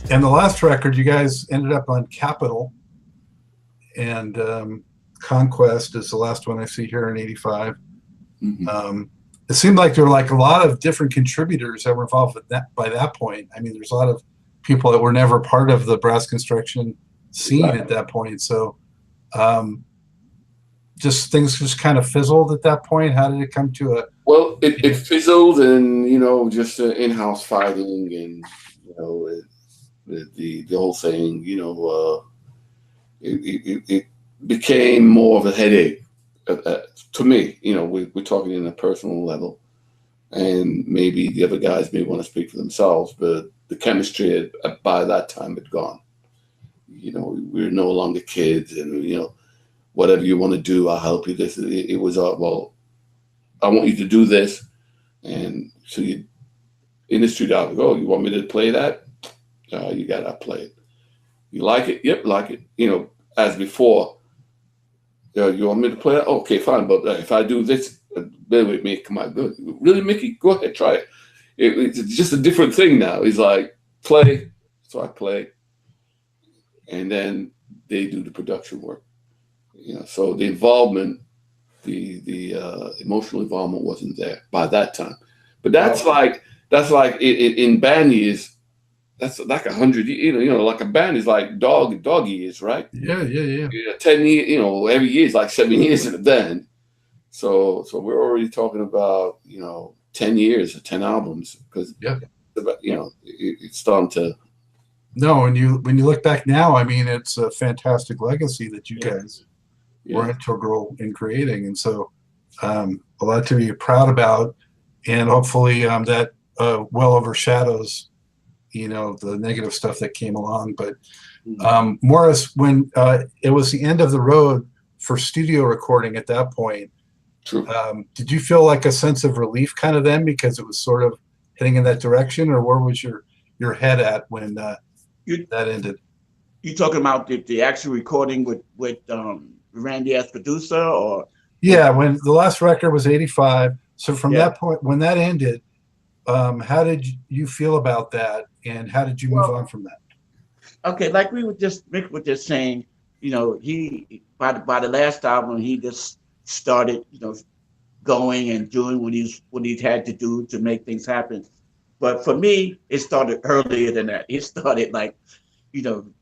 And the last record, you guys ended up on Capitol, and Conquest is the last one I see here in '85. It seemed like there were like a lot of different contributors that were involved with that by that point. I mean, there's a lot of people that were never part of the brass construction scene at that point. So just things just kind of fizzled at that point. How did it come to a? Well, it fizzled, and just in-house fighting, and the whole thing. It became more of a headache to me. We're talking in a personal level, and maybe the other guys may want to speak for themselves, but the chemistry by that time had gone. We're no longer kids, and whatever you want to do, I'll help you. It was well, I want you to do this, and so you in the studio, oh, you want me to play that? You gotta play it. You like it? Yep, like it. As before. You want me to play it? Okay, fine. But if I do this, bear with me. Come on, good. Really, Mickey? Go ahead, try it. It's just a different thing now. He's like, play. So I play, and then they do the production work. So the involvement, the emotional involvement wasn't there by that time. But that's like in band years. That's like 100 years, like a band is like dog years, right? Yeah. 10 years, every year is like 7 years in a band. So we're already talking about, 10 years or 10 albums, because it's starting to. No, when you look back now, I mean, it's a fantastic legacy that you guys were integral in creating. And so a lot to be proud about, and hopefully that well overshadows the negative stuff that came along. But Morris, when it was the end of the road for studio recording at that point, True. Did you feel like a sense of relief kind of then, because it was sort of heading in that direction, or where was your head at when that ended? You talking about the actual recording with Randy as producer, or? Yeah, when the last record was '85. So from that point, when that ended, how did you feel about that, and how did you move on from that? Okay, like Mick was just saying, he by the last album, he just started, going and doing what he had to do to make things happen. But for me, it started earlier than that. It started like,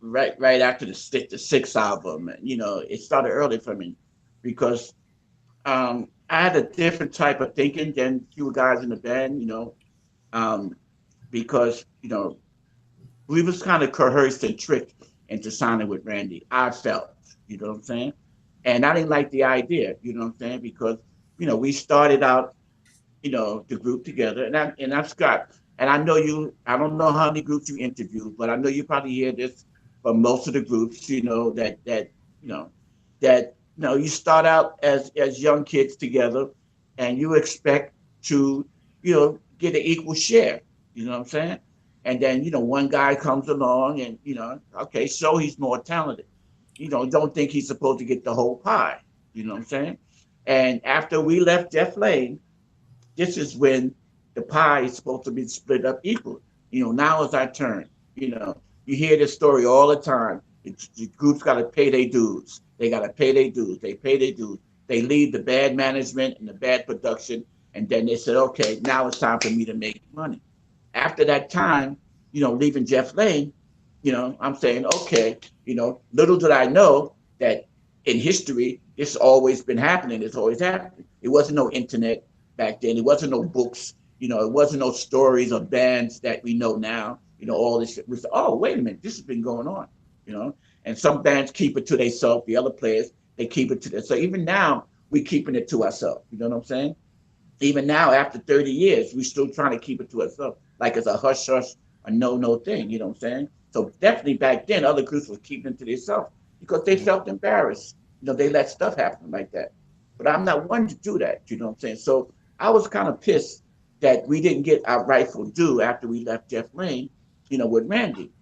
right after the sixth album, and it started early for me, because I had a different type of thinking than you guys in the band, because we was kind of coerced and tricked into signing with Randy. I felt, you know what I'm saying, and I didn't like the idea, you know what I'm saying, because we started out, the group together, and I'm Scott, and I don't know how many groups you interviewed, but I know you probably hear this from most of the groups, that you start out as young kids together, and you expect to, get an equal share, you know what I'm saying? And then, one guy comes along and, okay, so he's more talented. Don't think he's supposed to get the whole pie, you know what I'm saying? And after we left Jeff Lane, this is when the pie is supposed to be split up equally. Now it's our turn. You hear this story all the time. The group's got to pay their dues. They got to pay their dues. They pay their dues. They leave the bad management and the bad production, and then they said, okay, now it's time for me to make money. After that time, leaving Jeff Lane, I'm saying, okay, little did I know that in history, it's always been happening. It's always happening. It wasn't no internet back then. It wasn't no books. It wasn't no stories of bands that we know now. All this shit was, oh, wait a minute, this has been going on, and some bands keep it to themselves. The other players, they keep it to themselves. So even now, we're keeping it to ourselves. You know what I'm saying? Even now, after 30 years, we're still trying to keep it to ourselves. Like it's a hush hush, a no thing. You know what I'm saying? So definitely back then, other groups were keeping it to themselves because they felt embarrassed. They let stuff happen like that. But I'm not one to do that. You know what I'm saying? So I was kind of pissed that we didn't get our rightful due after we left Jeff Lane, with Randy.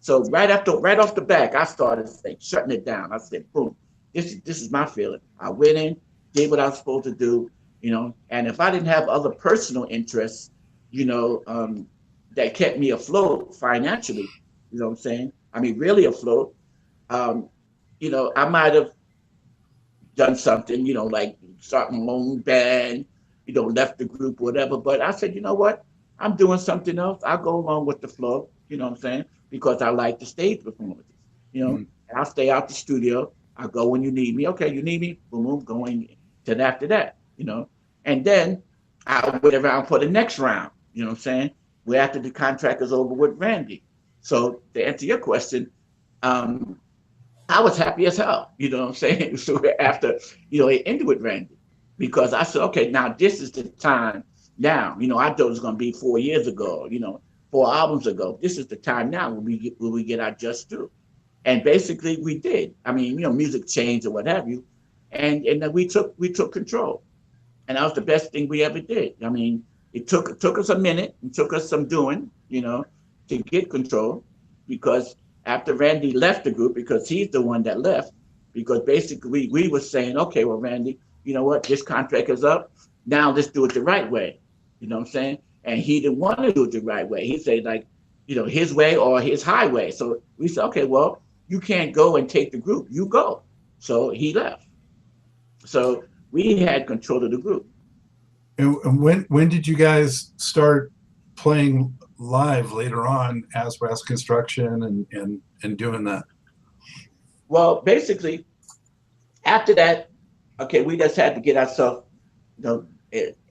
So right off the back, I started shutting it down. I said, boom, this is my feeling. I went in, did what I was supposed to do, and if I didn't have other personal interests, that kept me afloat financially, You know what I'm saying? I mean, really afloat. You know, I might have done something, you know, like starting my own band, you know, left the group, whatever. But I said, you know what? I'm doing something else. I'll go along with the flow, you know what I'm saying? Because I like the stage performances, you know, and I'll stay out the studio. I'll go when you need me. Okay, you need me? Boom, boom, going. Then after that, you know, and then I'll wait around for the next round, you know what I'm saying? Where after the contract is over with Randy. So to answer your question, um, I was happy as hell, you know what I'm saying? So after, you know, it ended with Randy, because I said, okay, now this is the time now. You know, I thought it was going to be 4 years ago, you know, 4 albums ago. This is the time now when we get our just due. And basically we did. I mean, you know, music changed or what have you. And then we took control. And that was the best thing we ever did. I mean, it took us a minute, it took us some doing, you know, to get control, because after Randy left the group, because he's the one that left, because basically we were saying, okay, well, Randy, you know what, this contract is up. Now let's do it the right way. You know what I'm saying? And he didn't want to do it the right way. He said, like, you know, his way or his highway. So we said, okay, well, you can't go and take the group. You go. So he left. So we had control of the group. And when did you guys start playing live later on as Brass Construction and doing that? Well, basically, after that, okay, we just had to get ourselves, you know,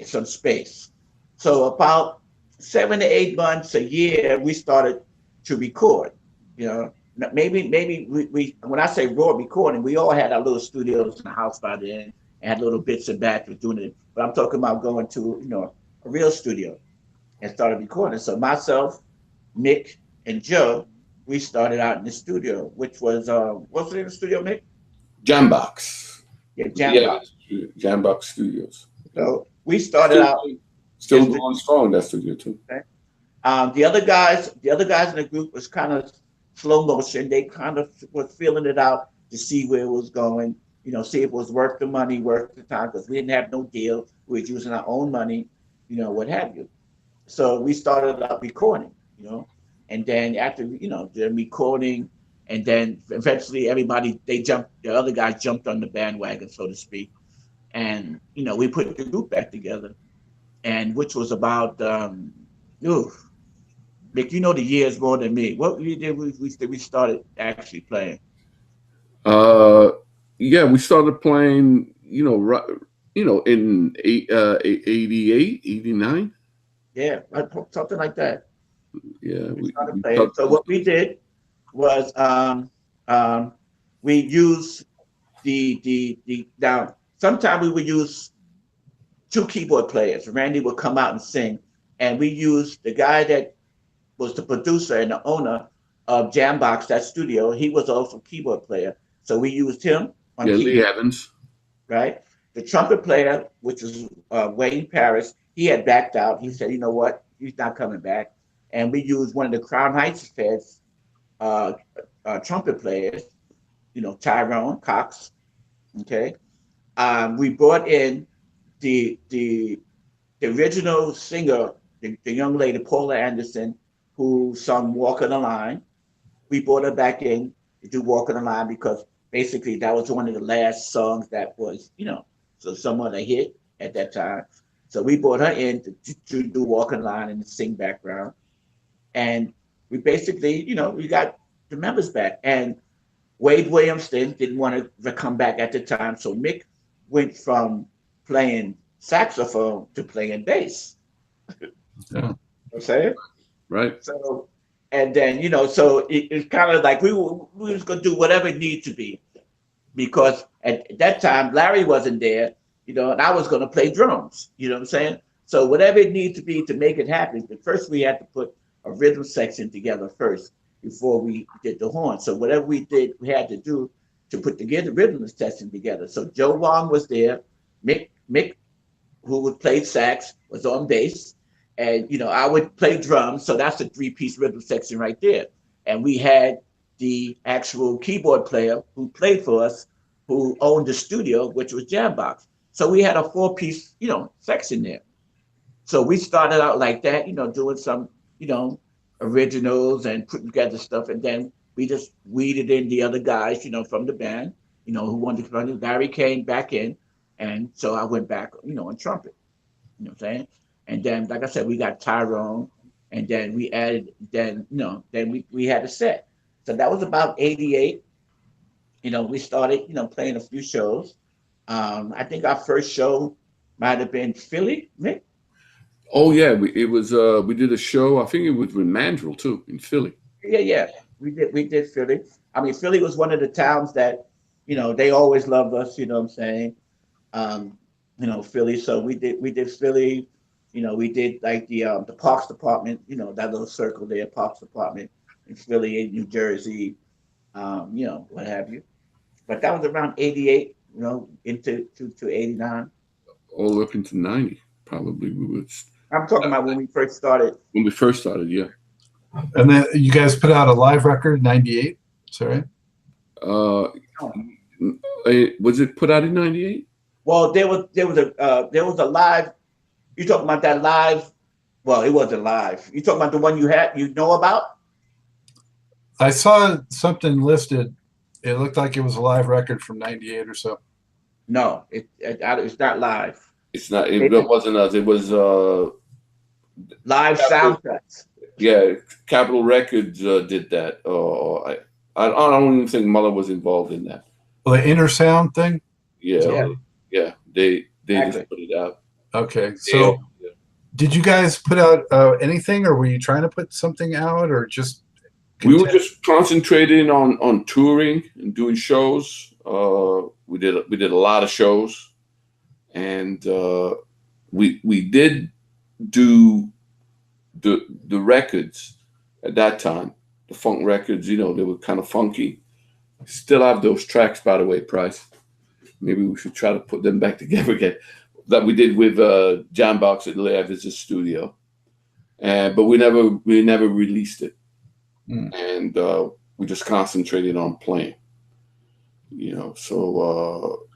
some space. So about 7 to 8 months, a year, we started to record. You know, maybe we when I say raw recording, we all had our little studios in the house by then, and had little bits and bats with doing it. But I'm talking about going to, you know, a real studio and started recording. So myself, Mick, and Joe, we started out in the studio, which was what's the name of the studio, Mick? Jambox. Yeah, Jambox. Yeah, Jambox Studios. So we started out still going strong, that studio too. Okay. The other guys in the group was kind of slow motion. They kind of was feeling it out to see where it was going, you know, see if it was worth the money, worth the time, because we didn't have no deal. We was using our own money, you know, what have you. So we started out recording, you know, and then after, you know, the recording, and then eventually the other guys jumped on the bandwagon, so to speak. And, you know, we put the group back together, and which was about, Mick, you know the years more than me. What year did we started actually playing? Yeah, we started playing, you know, in 88, 89. Yeah, something like that. Yeah, we started playing. So what we did was we used the now sometimes we would use two keyboard players. Randy would come out and sing, and we used the guy that was the producer and the owner of Jambox, that studio. He was also a keyboard player, so we used him on keyboard. Lee Evans. Right? The trumpet player, which was Wayne Paris, he had backed out. He said, you know what, he's not coming back. And we used one of the Crown Heights Feds trumpet players, you know, Tyrone Cox. Okay. We brought in the original singer, the young lady, Paula Anderson, who sung Walk on the Line. We brought her back in to do Walk on the Line because basically that was one of the last songs that was, you know, so somewhat a hit at that time. So we brought her in to do Walk on the Line and sing background. And we basically, you know, we got the members back. And Wade Williamson didn't want to come back at the time. So Mick went from playing saxophone to playing bass. Yeah. You know what I'm saying? Right. So, and then, you know, so it's kind of like we was going to do whatever it needed to be, because at that time, Larry wasn't there, you know, and I was going to play drums, you know what I'm saying? So whatever it needed to be to make it happen, but first we had to put a rhythm section together first before we did the horn. So whatever we did, we had to do to put together rhythm section together. So Joe Wong was there, Mick, who would play sax, was on bass, and, you know, I would play drums. So that's a 3-piece rhythm section right there. And we had the actual keyboard player who played for us, who owned the studio, which was Jambox. So we had a 4-piece, you know, section there. So we started out like that, you know, doing some, you know, originals and putting together stuff, and then we just weeded in the other guys, from the band, who wanted to run. Larry came back in, and so I went back, on trumpet. You know what I'm saying? And then, like I said, we got Tyrone, and then we added, then we had a set. So that was about '88. We started, playing a few shows. I think our first show might have been Philly, Mick. Oh yeah, we did a show. I think it was with Mandrill too in Philly. Yeah. We did Philly. I mean, Philly was one of the towns that, they always loved us. You know what I'm saying? Philly. So we did Philly. We did like the Parks Department. That little circle there, Parks Department in Philly, in New Jersey. What have you. But that was around '88. Into to '89. All the way up into '90, probably we would. I'm talking about when we first started. When we first started, yeah. And then you guys put out a live record, '98. Sorry. Was it put out in '98? Well, there was a live. You talking about that live? Well, it wasn't live. You talking about the one you know about? I saw something listed. It looked like it was a live record from '98 or so. No, it's not live. It's not. It wasn't us. It was live soundtracks. Yeah, Capitol Records did that. I don't even think Muller was involved in that. Well, the Inner Sound thing. Yeah. They Exactly. just put it out. Okay, so did you guys put out anything, or were you trying to put something out, or just? We were just concentrating on touring and doing shows. We did a lot of shows, and we did do the records at that time. The funk records, they were kind of funky. Still have those tracks, by the way, Price. Maybe we should try to put them back together again. That we did with Jambox at Lea Visit Studio, but we never released it. And we just concentrated on playing, so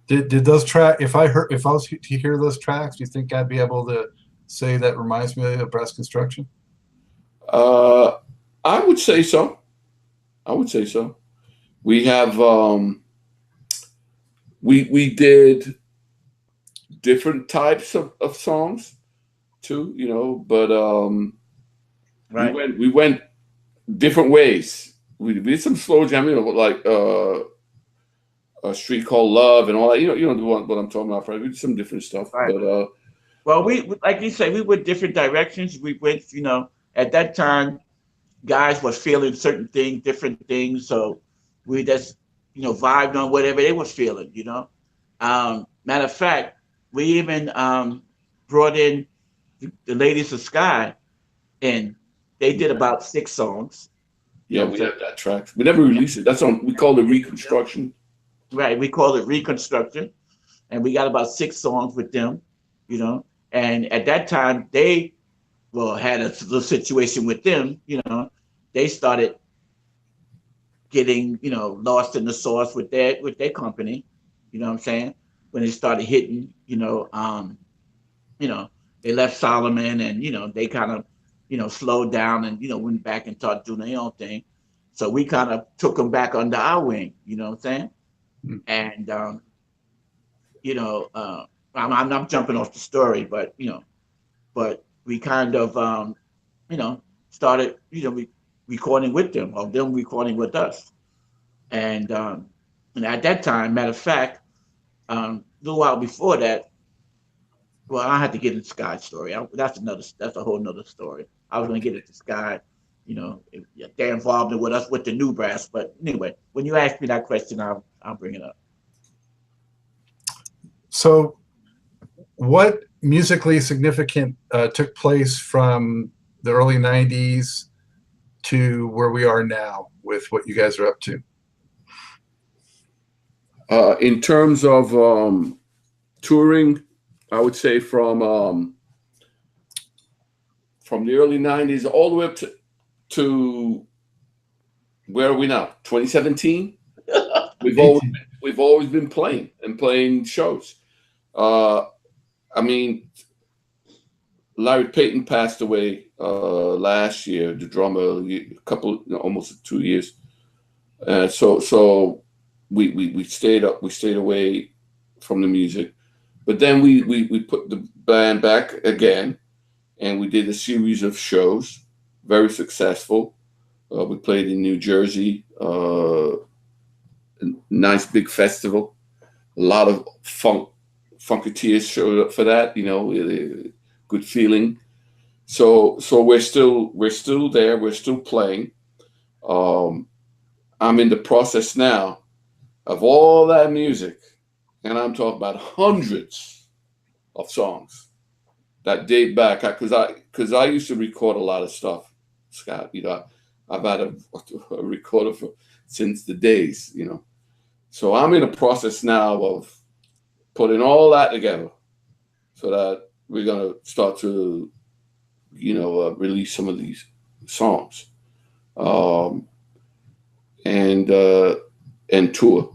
did those track, if I was to hear those tracks, do you think I'd be able to say that reminds me of Breast Construction? I would say so. We have we did different types of songs too, but right. we went different ways. We did some slow jam, like A Street Called Love and all that. You know what I'm talking about, right? We did some different stuff. Right. But well, we, like you say, we went different directions. We went, at that time, guys was feeling certain things, different things. So we just, vibed on whatever they was feeling, Matter of fact, we even brought in the Ladies of Sky, and they did about 6 songs. Yeah, we have that track. We never released it. That's on. We called it Reconstruction. Right, we called it Reconstruction, and we got about 6 songs with them, And at that time, they had a little situation with them. They started getting lost in the sauce with their company. You know what I'm saying? When they started hitting, they left Solomon, and they kind of slowed down and went back and started doing their own thing. So we kind of took them back under our wing. You know what I'm saying? And I'm jumping off the story, but we kind of started recording with them, or them recording with us, and at that time, matter of fact, a little while before that, well, I had to get into Sky's story. That's a whole nother story. I was going to get into Sky, they're involved with us with the new brass. But anyway, when you ask me that question, I'll bring it up. So, what musically significant took place from the early '90s to where we are now with what you guys are up to? In terms of touring, I would say from the early '90s all the way up to where are we now? 2017. We've always been playing shows. I mean, Larry Payton passed away last year, the drummer, almost 2 years. So we stayed away from the music, but then we put the band back again, and we did a series of shows, very successful. We played in New Jersey, a nice big festival. A lot of funketeers showed up for that, good feeling. So we're still there. We're still playing. I'm in the process now of all that music, and I'm talking about hundreds of songs that date back, because I used to record a lot of stuff, Scott. I've had a recorder since the days, So I'm in a process now of putting all that together, so that we're gonna start to, release some of these songs, and tour,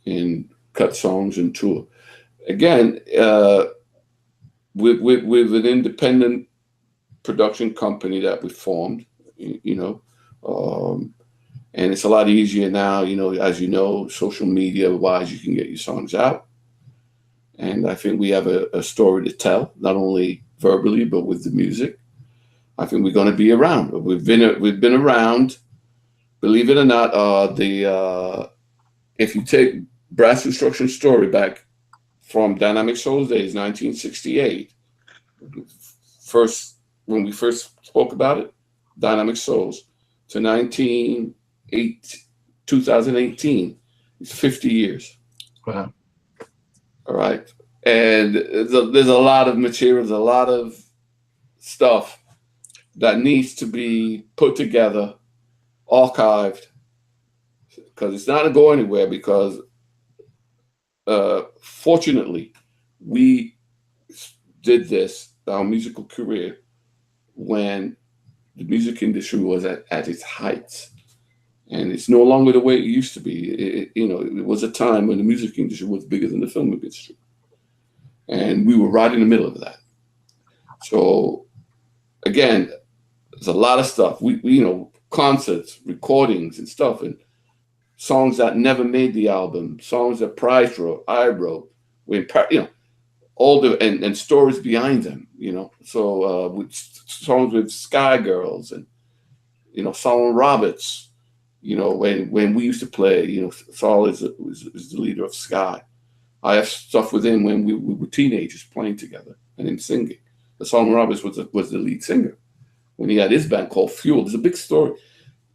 and cut songs and tour. Again, with an independent production company that we formed, and it's a lot easier now, as social media wise, you can get your songs out. And I think we have a story to tell, not only verbally, but with the music. I think we're going to be around. We've been around, believe it or not. If you take Brass Construction story back from Dynamic Souls days, 1968, when we first spoke about it, Dynamic Souls, to 2018, it's 50 years. Wow. All right. And there's a lot of materials, a lot of stuff that needs to be put together, archived, because it's not going to go anywhere, because fortunately, we did this, our musical career, when the music industry was at its heights. And it's no longer the way it used to be. It was a time when the music industry was bigger than the film industry. And we were right in the middle of that. So, again, there's a lot of stuff. We concerts, recordings and stuff, and songs that never made the album, songs that Price wrote, I wrote, all the, and stories behind them, So, with songs with Sky Girls and, Solomon Roberts, when we used to play, Saul is the leader of Sky. I have stuff with him when we were teenagers playing together and him singing. But Solomon Roberts was the lead singer when he had his band called Fuel. There's a big story.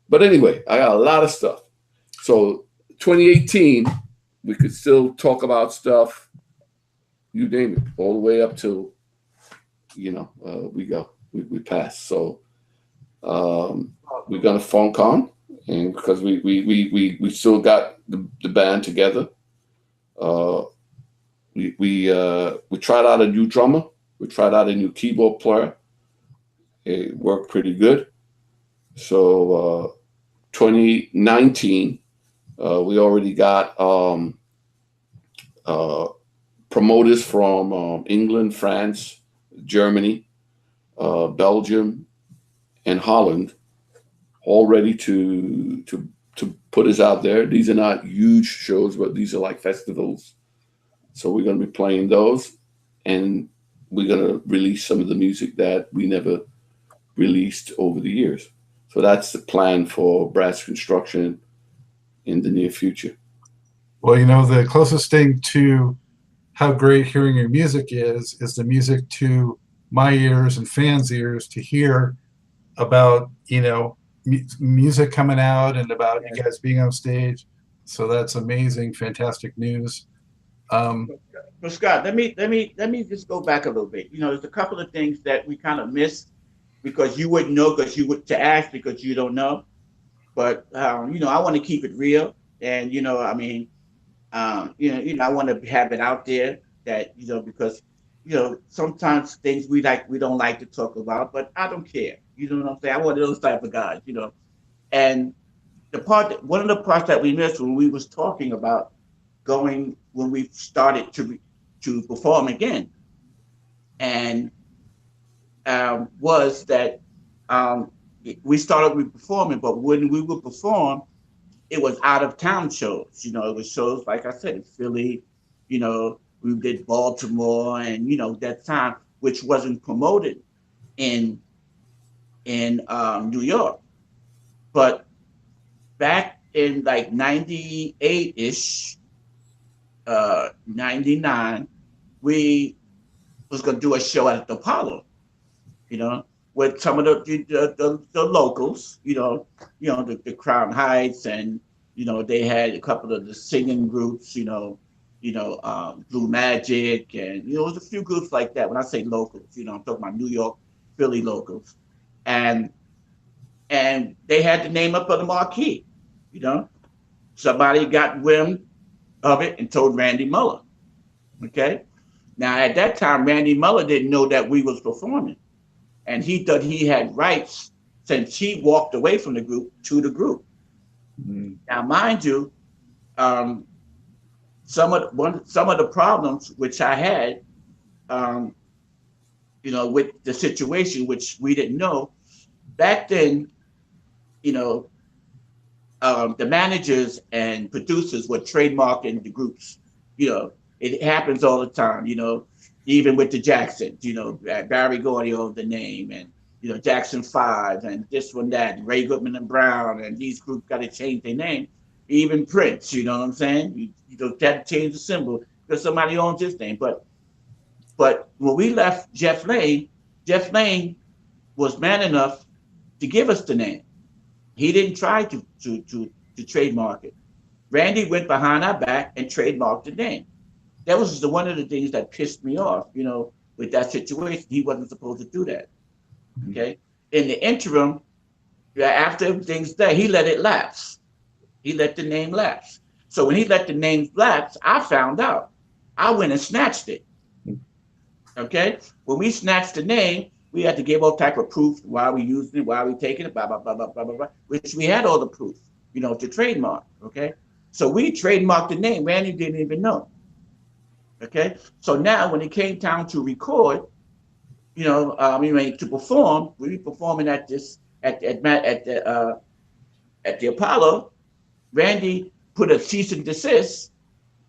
But anyway, I got a lot of stuff. So 2018, we could still talk about stuff, you name it, all the way up till, we pass. So we're going to funk on. And because we still got the band together, we tried out a new drummer, we tried out a new keyboard player. It worked pretty good. So 2019, we already got promoters from England, France, Germany, Belgium, and Holland, all ready to put us out there. These are not huge shows, but these are like festivals. So we're going to be playing those, and we're going to release some of the music that we never released over the years. So that's the plan for Brass Construction in the near future. Well, the closest thing to how great hearing your music is the music to my ears and fans' ears, to hear about, music coming out and about you guys being on stage. So that's amazing, fantastic news. But Scott, let me just go back a little bit. There's a couple of things that we kind of missed because you wouldn't know, because you would to ask because you don't know. But I want to keep it real, and I want to have it out there that because sometimes things we don't like to talk about, but I don't care. You know what I'm saying? I'm one of those type of guys, And one of the parts that we missed when we was talking about when we started to perform again, and was that we started with performing, but when we would perform, it was out of town shows. You know, it was shows like I said, in Philly. You know, we did Baltimore, and you know that time, which wasn't promoted in New York. But back in like 98-ish, 99, we was gonna do a show at the Apollo, you know, with some of the locals, the Crown Heights, and you know they had a couple of the singing groups, Blue Magic, and you know, it was a few groups like that. When I say locals, you know, I'm talking about New York, Philly locals, and they had the name up on the marquee, you know. Somebody got wind of it and told Randy Muller. Okay. Now at that time, Randy Muller didn't know that we was performing, and he thought he had rights since he walked away from the group to the group. Mm-hmm. Now, mind you, some of the problems which I had, with the situation, which we didn't know back then, the managers and producers were trademarking the groups. You know, it happens all the time, even with the Jacksons, Barry Gordy owned the name, and, Jackson 5 and this one, that, Ray Goodman and Brown, and these groups got to change their name. Even Prince, you know what I'm saying? You got to change the symbol because somebody owns his name. But when we left Jeff Lane was man enough to give us the name. He didn't try to trademark it. Randy went behind our back and trademarked the name. That was one of the things that pissed me off, with that situation. He wasn't supposed to do that. Okay. In the interim, after everything's done, he let it lapse. He let the name lapse. So when he let the name lapse, I found out. I went and snatched it. Okay. When we snatched the name, we had to give all type of proof why we used it, why we taking it, blah, blah, blah, blah, blah, blah, blah, which we had all the proof, to trademark. Okay. So we trademarked the name. Randy didn't even know. Okay. So now when it came time to record, to perform, we were performing at the Apollo. Randy put a cease and desist,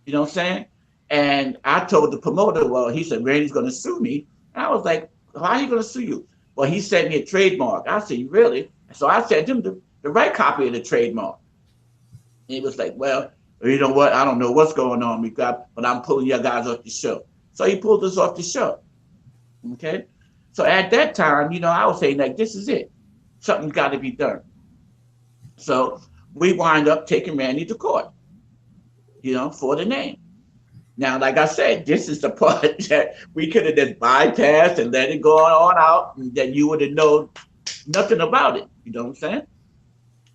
you know what I'm saying? And I told the promoter, well, he said, Randy's going to sue me. And I was like, how are you going to sue you? Well, he sent me a trademark. I said, really? So I sent him the right copy of the trademark. And he was like, well, you know what? I don't know what's going on, but I'm pulling your guys off the show. So he pulled us off the show. Okay. So at that time, I was saying, like, this is it. Something's got to be done. So we wind up taking Randy to court, for the name. Now, like I said, this is the part that we could have just bypassed and let it go on out, and then you would have known nothing about it. You know what I'm saying?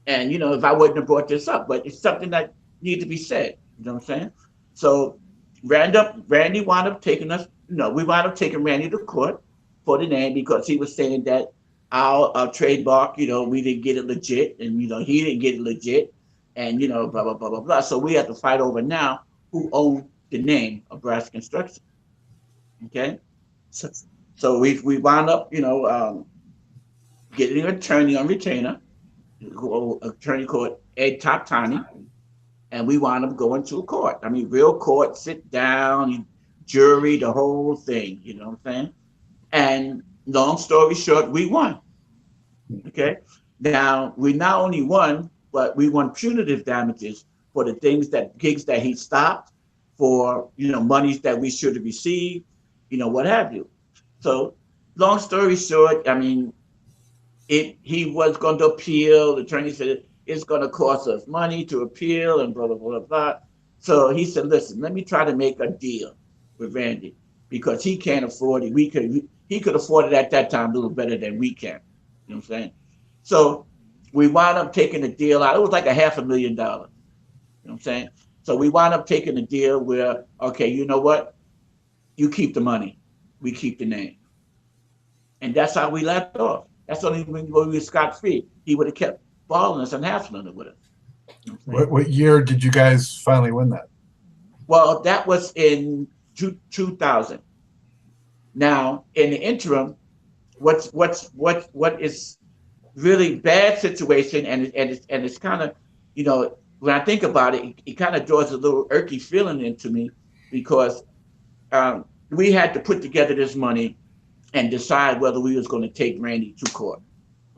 And, if I wouldn't have brought this up, but it's something that needs to be said. You know what I'm saying? So Randy wound up taking us, we wound up taking Randy to court for the name because he was saying that our trademark, we didn't get it legit, and, he didn't get it legit, and, blah, blah, blah, blah, blah. So we have to fight over now who owned the name of Brass Construction. Okay. So we wound up, getting an attorney on retainer, an attorney called Ed Top Tiny, and we wound up going to a court. I mean, real court, sit down, jury, the whole thing, you know what I'm saying? And long story short, we won. Okay. Now, we not only won, but we won punitive damages for the gigs that he stopped, for, monies that we should have received, what have you. So long story short, I mean, he was going to appeal. The attorney said it's going to cost us money to appeal and blah, blah, blah, blah. So he said, listen, let me try to make a deal with Randy because he can't afford it. He could afford it at that time a little better than we can. You know what I'm saying? So we wound up taking the deal out. It was like $500,000. You know what I'm saying? So we wound up taking a deal where, okay, you know what? You keep the money. We keep the name. And that's how we left off. That's only when we were scot-free. He would have kept balling us and hassling it with us. You know what year did you guys finally win that? Well, that was in 2000. Now, in the interim, what is really bad situation, and it's kind of, when I think about it, it kind of draws a little irky feeling into me, because we had to put together this money and decide whether we was going to take Randy to court.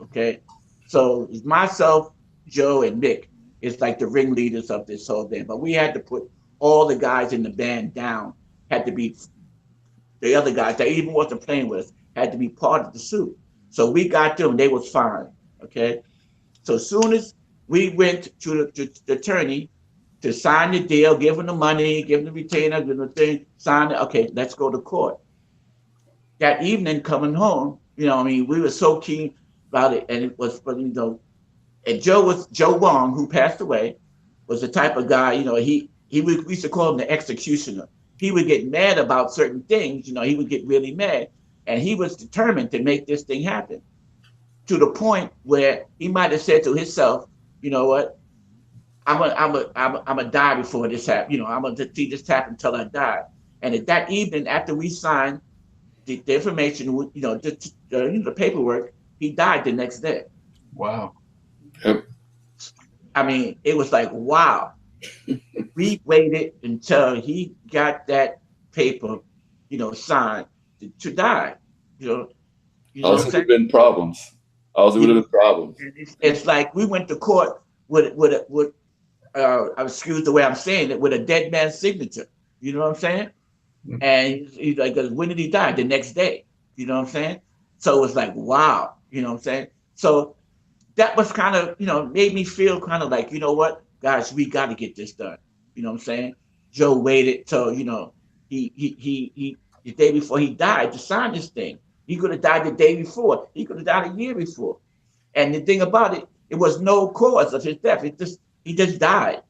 Okay, so it's myself, Joe, and Mick is like the ringleaders of this whole thing, but we had to put all the guys in the band down. Had to be the other guys that even wasn't playing with us had to be part of the suit. So we got them; they was fine. Okay, so as soon as we went to the attorney to sign the deal, give him the money, give him the retainer, give him the thing, sign it. Okay, let's go to court. That evening, coming home, we were so keen about it, and it was, and Joe Wong, who passed away, was the type of guy, we used to call him the executioner. He would get mad about certain things, he would get really mad, and he was determined to make this thing happen, to the point where he might have said to himself, you know what, I'm gonna die before this happens. I'm gonna see this happen until I die. And at that evening, after we signed the information, the paperwork, he died the next day. Wow. Yep. I mean, it was like, wow. We waited until he got that paper, signed to die. Also, would have been problems. Also, would have been problems. It's like we went to court with excuse the way I'm saying it, with a dead man's signature. You know what I'm saying? Mm-hmm. And he's like, when did he die? The next day. You know what I'm saying? So it was like, wow. You know what I'm saying? So that was kind of, made me feel kind of like, you know what, guys, we got to get this done. You know what I'm saying? Joe waited till, he the day before he died to sign this thing. He could have died the day before. He could have died a year before. And the thing about it, it was no cause of his death. He just died.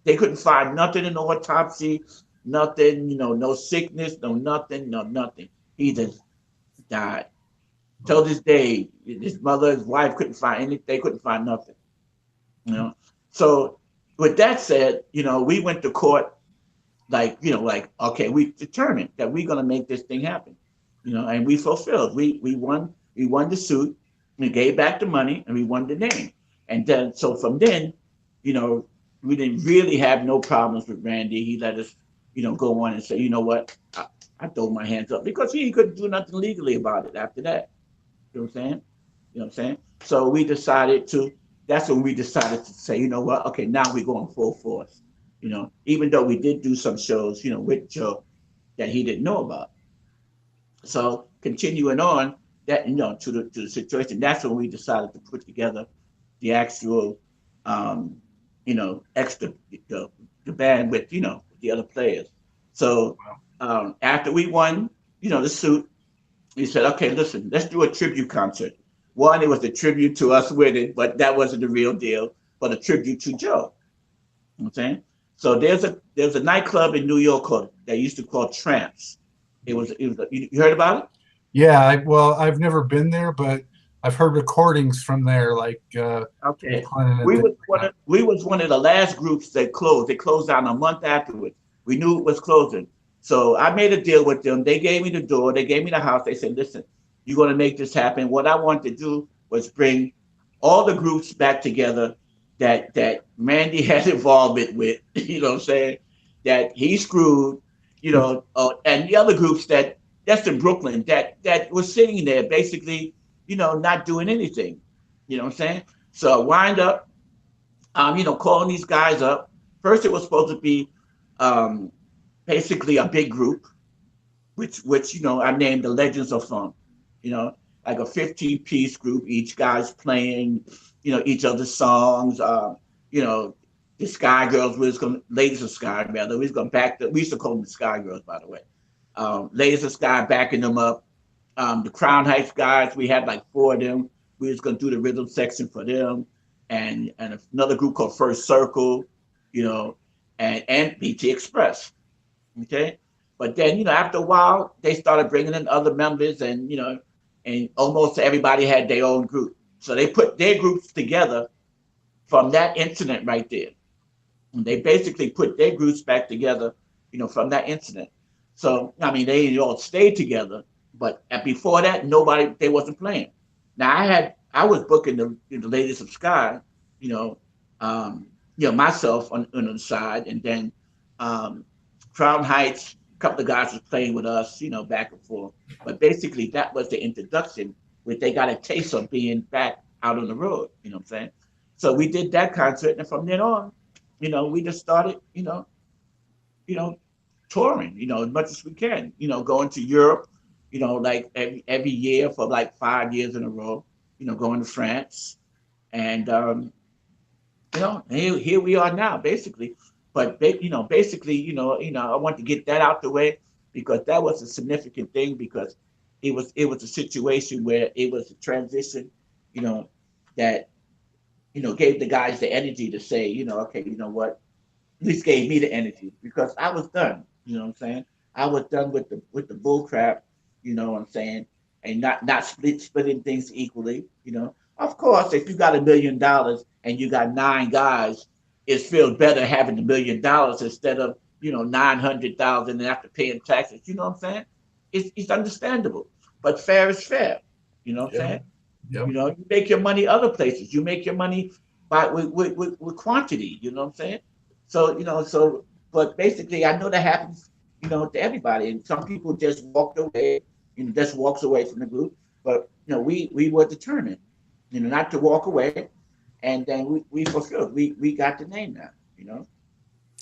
They couldn't find nothing in the autopsy, nothing, no sickness, no nothing, no nothing. He just died. Till this day, his mother, his wife couldn't find anything. They couldn't find nothing. So with that said, we went to court, okay, we determined that we're gonna make this thing happen, and we fulfilled. We won the suit, we gave back the money, and we won the name. And then, so from then, we didn't really have no problems with Randy. He let us, go on and say, you know what, I throw my hands up, because he couldn't do nothing legally about it after that. You know what I'm saying? So that's when we decided to say, you know what, okay, now we're going full force. Even though we did do some shows, with Joe that he didn't know about. So continuing on that, to the situation, that's when we decided to put together the actual, extra, the band with, the other players. So after we won, the suit, we said, okay, listen, let's do a tribute concert. One, it was a tribute to us with it, but that wasn't the real deal, but a tribute to Joe. You know what I'm saying? So there's a nightclub in New York they used to call Tramps. You heard about it? Yeah, I've never been there, but I've heard recordings from there. Like okay, we was one of the last groups that closed. They closed down a month afterwards. We knew it was closing, so I made a deal with them. They gave me the door. They gave me the house. They said, "Listen, you're going to make this happen." What I wanted to do was bring all the groups back together that Randy had involvement with. You know what I'm saying? That he screwed. And the other groups that's in Brooklyn that was sitting there basically, not doing anything. You know what I'm saying? So I wind up, calling these guys up. First, it was supposed to be basically a big group, which I named the Legends of Funk. Like a 15-piece group, each guy's playing, each other's songs. The Sky Girls, Ladies of Sky, rather. We used to call them the Sky Girls, by the way. Ladies of Sky backing them up. The Crown Heights guys, we had like 4 of them. We was going to do the rhythm section for them. And another group called First Circle, and BT Express. Okay? But then, after a while, they started bringing in other members, and almost everybody had their own group. So they put their groups together from that incident right there. And they basically put their groups back together, from that incident. So, they all stayed together, But before that, they wasn't playing. Now I was booking the Ladies of Sky, you know, myself on the side, and then Crown Heights, a couple of guys was playing with us, back and forth. But basically, that was the introduction, where they got a taste of being back out on the road. You know what I'm saying? So we did that concert, and from then on, we just started, touring, as much as we can, going to Europe, like every year for like 5 years in a row, going to France. And, here we are now, basically. But, basically, I want to get that out the way, because that was a significant thing, because it was a situation where it was a transition, that, gave the guys the energy to say, okay, you know what, at least gave me the energy, because I was done. You know what I'm saying? I was done with the bull crap. You know what I'm saying? And not splitting things equally. Of course, if you got $1 million and you got 9 guys, it feels better having $1 million instead of 900,000 and after paying taxes. You know what I'm saying? It's understandable, but fair is fair. You know what I'm saying? Yep. You make your money other places. You make your money with quantity. You know what I'm saying? So, but basically, I know that happens, to everybody. And some people just walked away, just walks away from the group. But, we were determined, not to walk away. And then we fulfilled. We got the name now,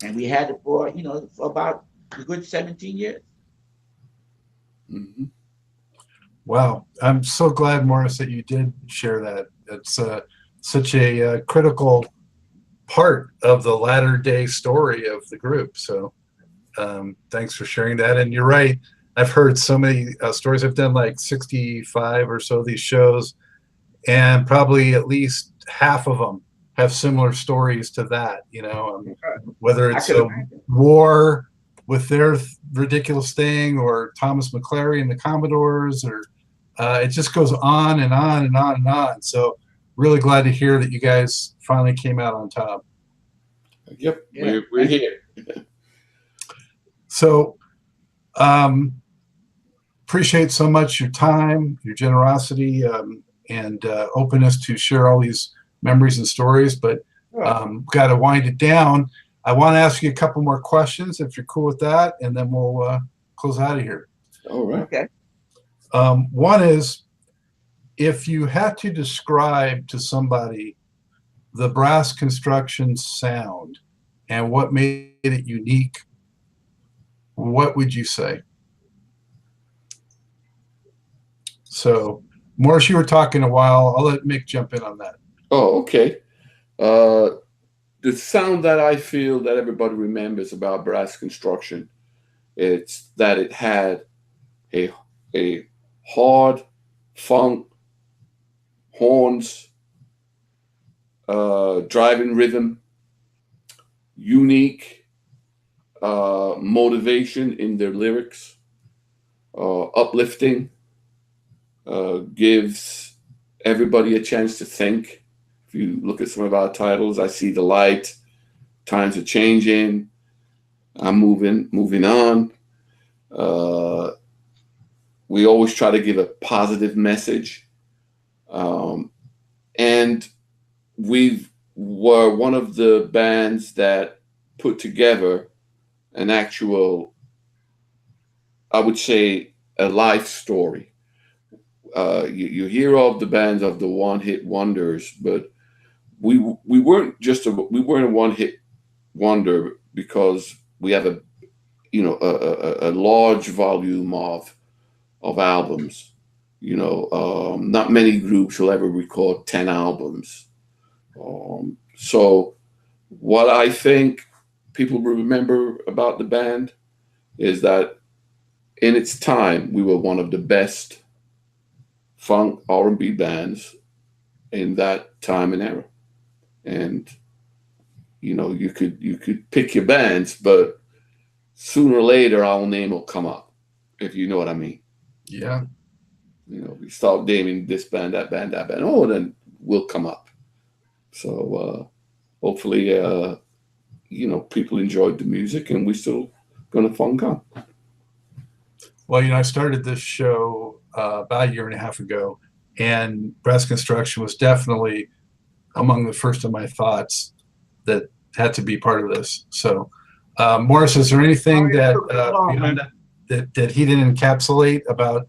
and we had it for about a good 17 years. Mm-hmm. Wow. I'm so glad, Morris, that you did share that. It's such a critical part of the latter day story of the group. So thanks for sharing that. And you're right. I've heard so many stories. I've done like 65 or so of these shows, and probably at least half of them have similar stories to that, whether it's a war with their ridiculous thing, or Thomas McClary and the Commodores, or it just goes on and on and on and on. So really glad to hear that you guys finally came out on top. Yep, yeah. We're here. So appreciate so much your time, your generosity, and openness to share all these memories and stories, but got to wind it down. I want to ask you a couple more questions, if you're cool with that, and then we'll close out of here. All right. Okay. One is, if you had to describe to somebody the Brass Construction sound and what made it unique, what would you say? So, Morris, you were talking a while. I'll let Mick jump in on that. Oh, okay. The sound that I feel that everybody remembers about Brass Construction, it's that it had a hard funk, horns, driving rhythm, unique motivation in their lyrics, uplifting, gives everybody a chance to think. If you look at some of our titles, I See the Light, Times Are Changing, I'm Moving On. We always try to give a positive message. And we were one of the bands that put together an actual, I would say, a life story. You hear of the bands of the one-hit wonders, but we weren't a one-hit wonder, because we have a large volume of albums. Not many groups will ever record 10 albums. So what I think people will remember about the band is that in its time, we were one of the best funk R&B bands in that time and era. And you could pick your bands, but sooner or later our name will come up, if you know what I mean. Yeah. We start naming this band, that band, that band. Oh, then we'll come up. So hopefully, people enjoyed the music, and we're still gonna funk on. Well, I started this show about a year and a half ago, and Brass Construction was definitely among the first of my thoughts that had to be part of this. So, Morris, is there anything that beyond that he didn't encapsulate about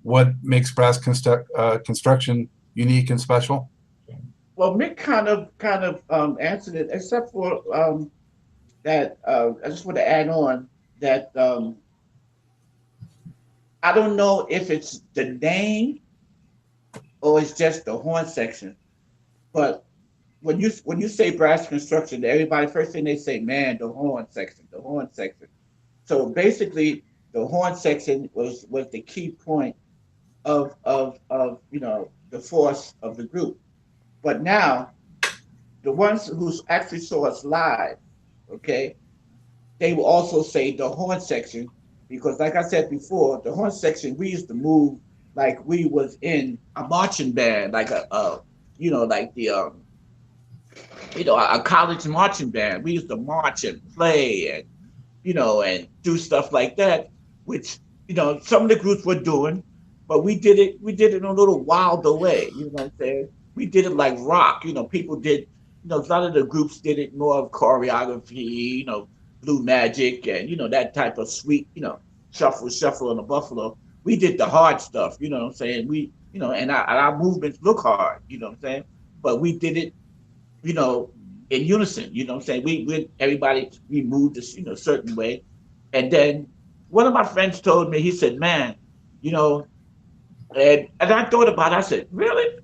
what makes Brass Construction unique and special? Well, Mick kind of answered it, except for that. I just want to add on that I don't know if it's the name or it's just the horn section, but when you say Brass Construction, everybody first thing they say, man, the horn section, the horn section. So basically, the horn section was the key point of the force of the group. But now, the ones who actually saw us live, okay, they will also say the horn section, because like I said before, the horn section, we used to move like we was in a marching band, like a college marching band. We used to march and play and and do stuff like that, which some of the groups were doing, but we did it in a little wilder way. You know what I'm saying? We did it like rock. People did. A lot of the groups did it more of choreography. Blue Magic and that type of sweet. Shuffle and a buffalo. We did the hard stuff. You know what I'm saying? We and our movements look hard. You know what I'm saying? But we did it. In unison. You know what I'm saying? We everybody we moved this a certain way, and then one of my friends told me, he said, man, and I thought about it. I said, really?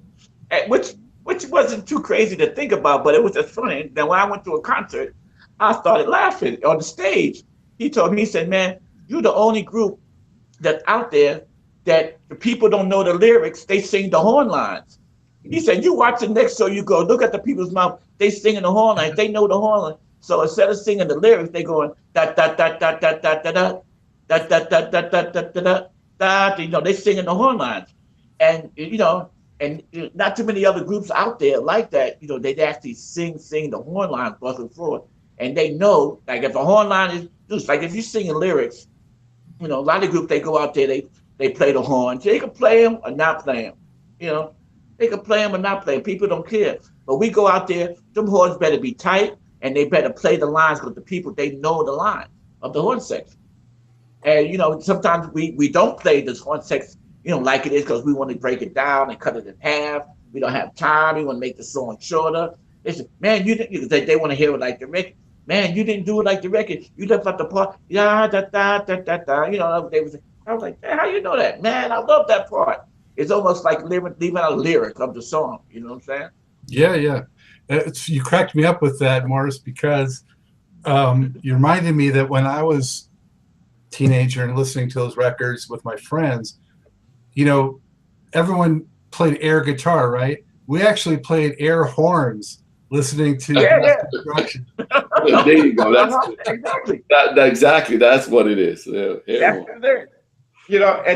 Which wasn't too crazy to think about, but it was just funny. Then when I went to a concert, I started laughing on the stage. He told me, he said, man, you're the only group that's out there that the people don't know the lyrics. They sing the horn lines. He said, you watch the next show, you go, look at the people's mouth. They singing the horn lines. They know the horn line. So instead of singing the lyrics, they going, da, da, da, da, da, da, da, da, da, da, da, da, da, da, da, da, they singing the horn lines. And, and not too many other groups out there like that. They actually sing the horn lines buzzing forward. And they know, like if a horn line is loose, like if you're singing lyrics, a lot of groups, they go out there, they play the horns. They can play them or not play them, They can play them or not play them. People don't care. But we go out there, them horns better be tight, and they better play the lines with the people, they know the line of the horn section. And, sometimes we don't play this horn section, like it is, because we want to break it down and cut it in half. We don't have time. We want to make the song shorter. They say, man, they want to hear it like the record. Man, you didn't do it like the record. You left out the part. Yeah, da, da, da, da, da. They was. I was like, hey, how you know that? Man, I love that part. It's almost like leaving a lyric of the song. You know what I'm saying? Yeah. You cracked me up with that, Morris, because you reminded me that when I was a teenager and listening to those records with my friends, everyone played air guitar, right? We actually played air horns listening to Construction. There you go. That's exactly. Exactly. That's what it is. And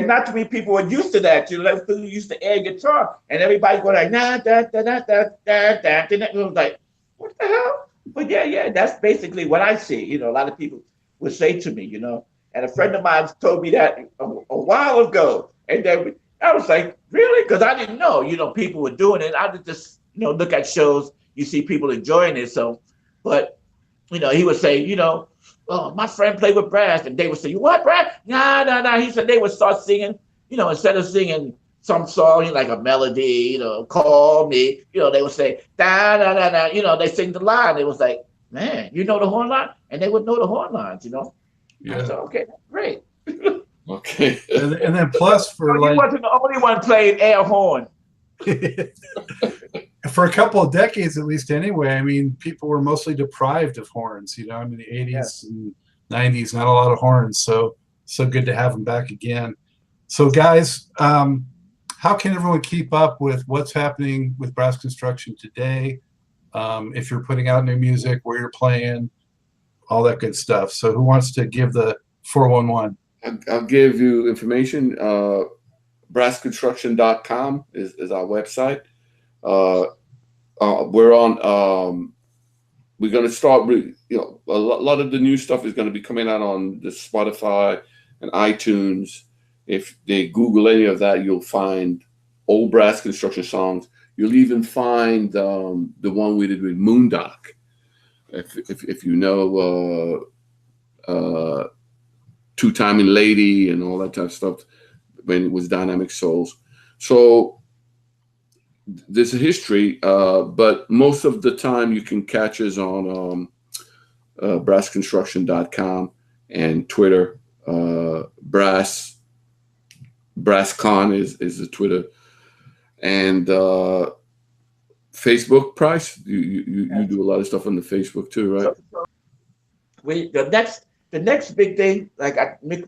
not too many people are used to that. They used to air guitar, and everybody go like, nah, da, da, da, da, da, da, da. It was like, what the hell? But yeah, that's basically what I see. A lot of people would say to me, and a friend of mine told me that a while ago, and then I was like, really? Because I didn't know, people were doing it. I would just, look at shows, you see people enjoying it. So, but, he would say, oh, my friend played with brass, and they would say, you what, brass? Nah. He said they would start singing, instead of singing some song like a melody, call me, they would say, da, da, da, da, they sing the line. It was like, man, you know the horn line? And they would know the horn lines, Yeah. I said, okay, great. Okay. and then plus for you wasn't the only one playing air horn. For a couple of decades, at least anyway, I mean, people were mostly deprived of horns, the 80s and 90s, not a lot of horns. So good to have them back again. So guys, how can everyone keep up with what's happening with Brass Construction today? If you're putting out new music, where you're playing, all that good stuff. So who wants to give the 411? I'll give you information. Brassconstruction.com is our website. We're on. We're going to start. A lot of the new stuff is going to be coming out on the Spotify and iTunes If they Google any of that, you'll find old Brass Construction songs. You'll even find the one we did with Moondock. If you know Two Timing Lady and all that type of stuff when it was Dynamic Souls. So there's a history, but most of the time you can catch us on brassconstruction.com and Twitter. BrassCon is the Twitter, and Facebook. Price, you do a lot of stuff on the Facebook too, right? So the next big thing, like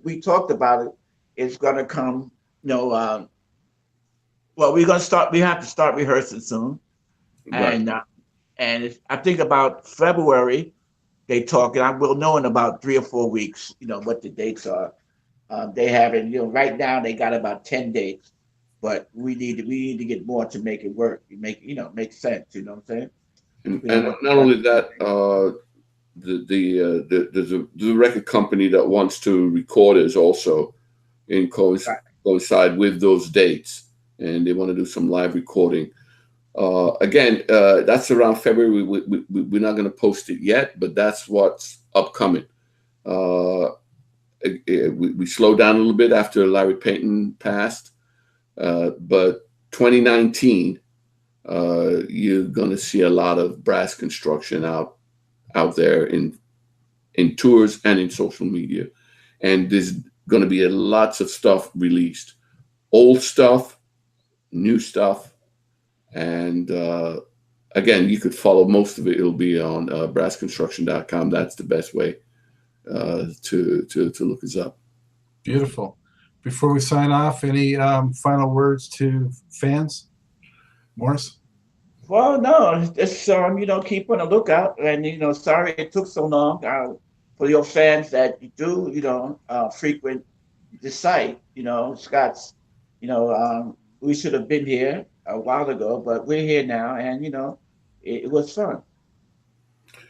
we talked about it, is going to come. Well, we're going to start. We have to start rehearsing soon, and Right. I think about February they talk, and I will know in about 3 or 4 weeks. What the dates are. They haven't. Right now they got about 10 dates, but we need to get more to make it work. Make sense. You know what I'm saying? And not only that, there's a record company that wants to record us also in coincide with those dates, and they want to do some live recording. Again, that's around February. We're not going to post it yet, but that's what's upcoming. We slowed down a little bit after Larry Payton passed, but 2019, you're going to see a lot of Brass Construction out there in tours and in social media, and there's going to be lots of stuff released, old stuff, new stuff, and again, you could follow most of it. It'll be on brassconstruction.com. That's the best way to look us up. Beautiful. Before we sign off, any final words to fans, Morris? Well, no, just keep on the lookout, and sorry it took so long. For your fans that do, frequent the site, Scott's, we should have been here a while ago, but we're here now, and it was fun.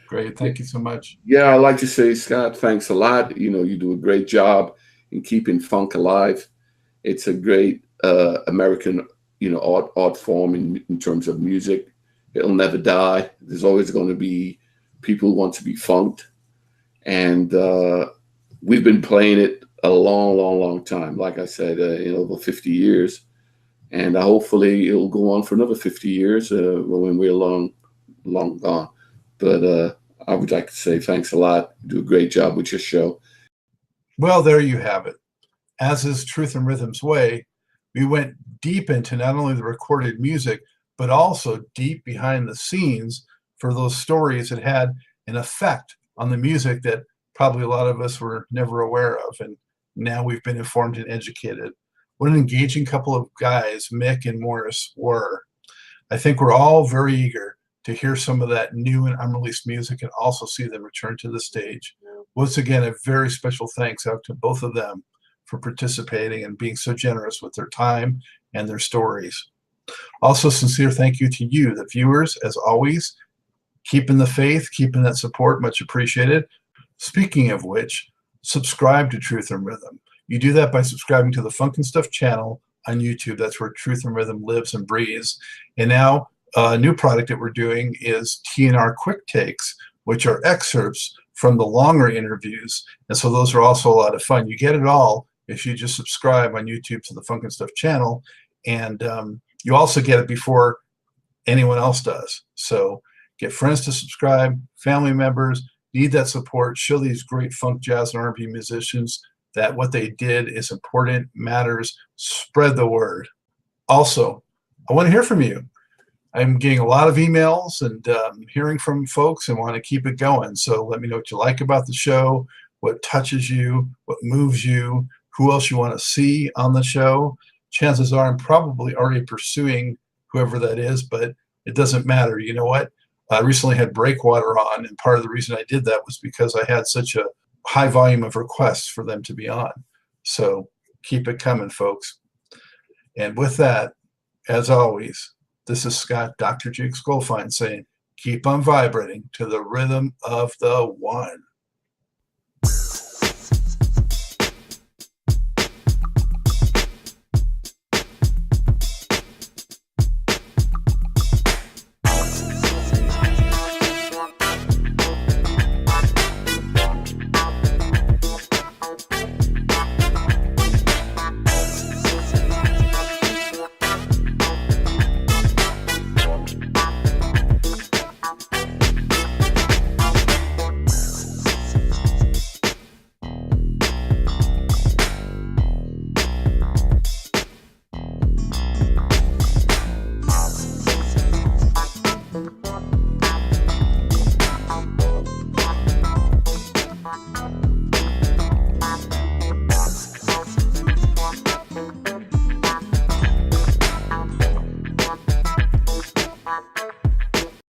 Great, thank you so much. Yeah, I'd like to say, Scott, thanks a lot. You do a great job in keeping funk alive. It's a great American, art form in terms of music. It'll never die. There's always going to be people who want to be funked. And we've been playing it a long, long, long time. Like I said, over 50 years. And hopefully it'll go on for another 50 years when we're long gone. But I would like to say thanks a lot. You do a great job with your show. Well, there you have it. As is Truth and Rhythm's way, we went deep into not only the recorded music, but also deep behind the scenes for those stories that had an effect on the music that probably a lot of us were never aware of. And now we've been informed and educated. What an engaging couple of guys Mick and Morris were. I think we're all very eager to hear some of that new and unreleased music and also see them return to the stage. Once again, a very special thanks out to both of them for participating and being so generous with their time and their stories. Also, sincere thank you to you, the viewers, as always, keeping the faith, keeping that support, much appreciated. Speaking of which, subscribe to Truth and Rhythm. You do that by subscribing to the Funk and Stuff channel on YouTube. That's where Truth and Rhythm lives and breathes. And now a new product that we're doing is TNR Quick Takes, which are excerpts from the longer interviews. And so those are also a lot of fun. You get it all if you just subscribe on YouTube to the Funk and Stuff channel. And you also get it before anyone else does. So get friends to subscribe, family members, need that support, show these great funk, jazz, and R&B musicians that what they did is important, matters, spread the word. Also, I want to hear from you. I'm getting a lot of emails and hearing from folks and want to keep it going. So let me know what you like about the show, what touches you, what moves you, who else you want to see on the show. Chances are I'm probably already pursuing whoever that is, but it doesn't matter. You know what? I recently had Breakwater on, and part of the reason I did that was because I had such a high volume of requests for them to be on. So keep it coming, folks. And with that, as always, this is Scott, Dr. Jake Goldfine saying, keep on vibrating to the rhythm of the one.